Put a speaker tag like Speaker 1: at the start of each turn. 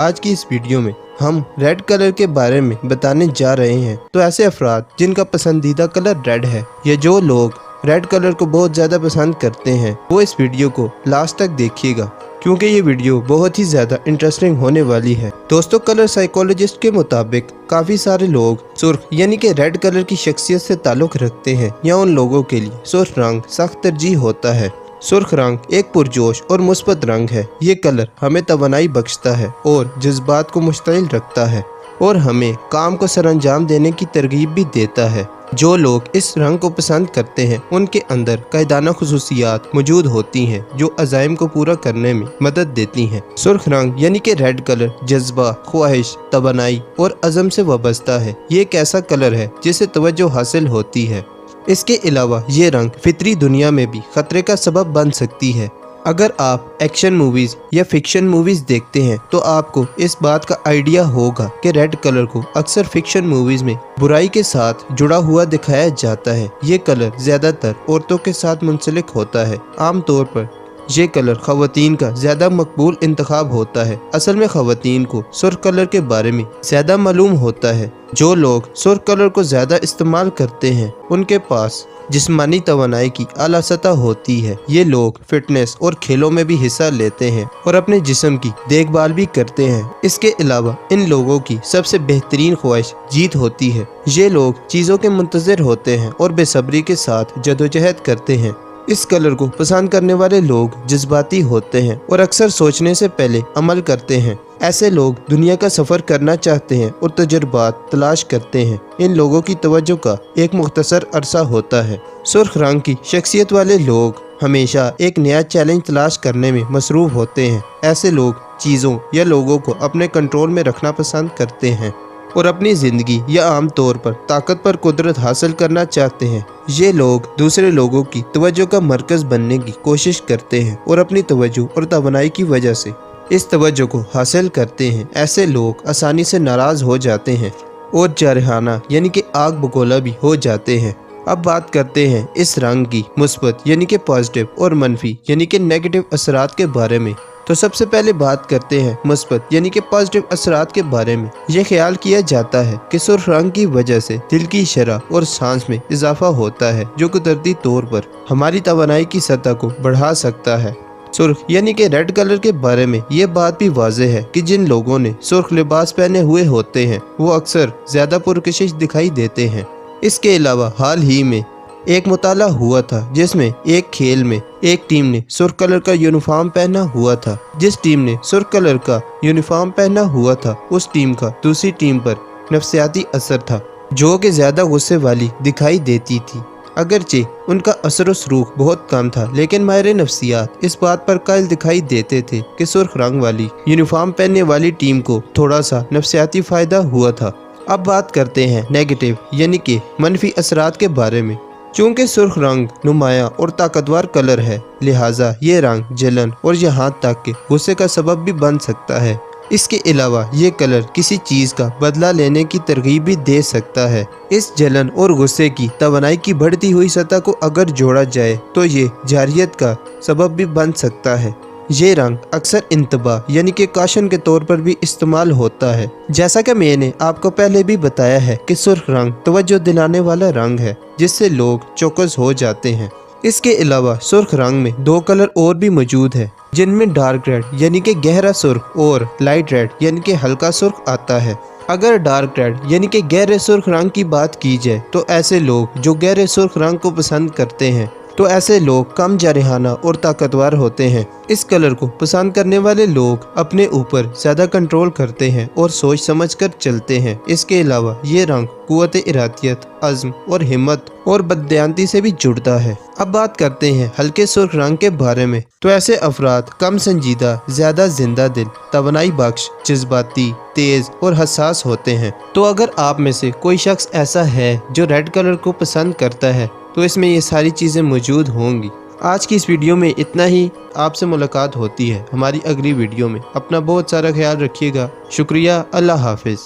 Speaker 1: आज की इस वीडियो में हम रेड कलर के बारे में बताने जा रहे हैं। तो ऐसे अफराद जिनका पसंदीदा कलर रेड है या जो लोग रेड कलर को बहुत ज़्यादा पसंद करते हैं वो इस वीडियो को लास्ट तक देखिएगा, क्योंकि ये वीडियो बहुत ही ज़्यादा इंटरेस्टिंग होने वाली है। दोस्तों, कलर साइकोलॉजिस्ट के मुताबिक काफ़ी सारे लोग सुर्ख यानी कि रेड कलर की शख्सियत से ताल्लुक़ रखते हैं या उन लोगों के लिए सुर्ख रंग सख्त तरजीह होता है। सुर्ख रंग एक पुरजोश और मुस्बत रंग है। ये कलर हमें तवानाई बख्शता है और जज्बात को मुश्तइल रखता है और हमें काम को सरअंजाम देने की तरगीब भी देता है। जो लोग इस रंग को पसंद करते हैं उनके अंदर कायदाना खुसूसियात मौजूद होती हैं जो अज़ाइम को पूरा करने में मदद देती हैं। सुर्ख रंग यानी कि रेड कलर जज्बा, ख्वाहिश, तवानाई और अज़म से वाबस्ता है। ये एक ऐसा कलर है जिसे तवज्जो हासिल होती है। इसके अलावा ये रंग फितरी दुनिया में भी खतरे का सबब बन सकती है। अगर आप एक्शन मूवीज़ या फिक्शन मूवीज़ देखते हैं तो आपको इस बात का आइडिया होगा कि रेड कलर को अक्सर फिक्शन मूवीज़ में बुराई के साथ जुड़ा हुआ दिखाया जाता है। ये कलर ज़्यादातर औरतों के साथ मुंसलिक होता है। आम तौर पर ये कलर ख़वातीन का ज़्यादा मकबूल इंतखाब होता है। असल में ख़वातीन को सुर्ख कलर के बारे में ज़्यादा मालूम होता है। जो लोग सुर्ख कलर को ज़्यादा इस्तेमाल करते हैं उनके पास जिस्मानी तवानाई की आला सतह होती है। ये लोग फिटनेस और खेलों में भी हिस्सा लेते हैं और अपने जिस्म की देखभाल भी करते हैं। इसके अलावा इन लोगों की सबसे बेहतरीन ख्वाहिश जीत होती है। ये लोग चीज़ों के मुंतज़िर होते हैं और बेसब्री के साथ जदोजहद करते हैं। इस कलर को पसंद करने वाले लोग जज्बाती होते हैं और अक्सर सोचने से पहले अमल करते हैं। ऐसे लोग दुनिया का सफ़र करना चाहते हैं और तजुर्बात तलाश करते हैं। इन लोगों की तवज्जो का एक मुख्तसर अरसा होता है। सुर्ख रंग की शख्सियत वाले लोग हमेशा एक नया चैलेंज तलाश करने में मसरूफ़ होते हैं। ऐसे लोग चीज़ों या लोगों को अपने कंट्रोल में रखना पसंद करते हैं और अपनी ज़िंदगी या आम तौर पर ताकत पर कुदरत हासिल करना चाहते हैं। ये लोग दूसरे लोगों की तवज्जो का मरकज़ बनने की कोशिश करते हैं और अपनी तवज्जो और तवानाई की वजह से इस तवज्जो को हासिल करते हैं। ऐसे लोग आसानी से नाराज़ हो जाते हैं और जारहाना यानी कि आग बगोला भी हो जाते हैं। अब बात करते हैं इस रंग की मुस्बत यानी कि पॉजिटिव और मनफी यानी कि नेगेटिव असरात के बारे में। तो सबसे पहले बात करते हैं मुस्बत यानी कि पॉजिटिव असरात के बारे में। यह ख्याल किया जाता है कि सुर्ख रंग की वजह से दिल की शरह और सांस में इजाफा होता है जो कुदरती तौर पर हमारी तवानाई की सतह को बढ़ा सकता है। सुर्ख यानी कि रेड कलर के बारे में ये बात भी वाज़ेह है कि जिन लोगों ने सुर्ख लिबास पहने हुए होते हैं वो अक्सर ज़्यादा पुरकशिश दिखाई देते हैं। इसके अलावा हाल ही में एक मुताला हुआ था जिसमें एक खेल में एक टीम ने सुर्ख कलर का यूनिफॉर्म पहना हुआ था। जिस टीम ने सुर्ख कलर का यूनिफॉर्म पहना हुआ था उस टीम का दूसरी टीम पर नफसियाती असर था जो कि ज़्यादा गुस्से वाली दिखाई देती थी। अगरचे उनका असर व सरूख बहुत कम था, लेकिन माहिर नफ्सियात इस बात पर कायल दिखाई देते थे कि सुर्ख रंग वाली यूनिफॉर्म पहनने वाली टीम को थोड़ा सा नफ्सियाती फ़ायदा हुआ था। अब बात करते हैं नेगेटिव यानी कि मनफी असरात के बारे में। चूँकि सुर्ख रंग नुमाया और ताकतवर कलर है, लिहाजा ये रंग जलन और यहाँ तक के गुस्से का सबब भी बन सकता है। इसके अलावा ये कलर किसी चीज़ का बदला लेने की तरगीब भी दे सकता है। इस जलन और गुस्से की तवानाई की बढ़ती हुई सतह को अगर जोड़ा जाए तो ये जारियत का सबब भी बन सकता है। ये रंग अक्सर इंतबा यानी कि काशन के तौर पर भी इस्तेमाल होता है। जैसा कि मैंने आपको पहले भी बताया है कि सुर्ख रंग तवज्जो दिलाने वाला रंग है जिससे लोग चौकस हो जाते हैं। इसके अलावा सुर्ख रंग में दो कलर और भी मौजूद है जिनमें डार्क रेड यानी कि गहरा सुर्ख और लाइट रेड यानी कि हल्का सुर्ख आता है। अगर डार्क रेड यानी कि गहरे सुर्ख रंग की बात की जाए तो ऐसे लोग जो गहरे सुर्ख रंग को पसंद करते हैं तो ऐसे लोग कम जारहाना और ताकतवर होते हैं। इस कलर को पसंद करने वाले लोग अपने ऊपर ज़्यादा कंट्रोल करते हैं और सोच समझ कर चलते हैं। इसके अलावा ये रंग कुव्वत इरादियत, अज़्म और हिम्मत और बददियानती से भी जुड़ता है। अब बात करते हैं हल्के सुर्ख रंग के बारे में। तो ऐसे अफराद कम संजीदा, ज़्यादा जिंदा दिल, तवानाई बख्श, जज्बाती, तेज़ और हसास होते हैं। तो अगर आप में से कोई शख्स ऐसा है जो रेड कलर को पसंद करता है तो इसमें ये सारी चीज़ें मौजूद होंगी। आज की इस वीडियो में इतना ही। आपसे मुलाकात होती है हमारी अगली वीडियो में। अपना बहुत सारा ख्याल रखिएगा। शुक्रिया। अल्लाह हाफिज़।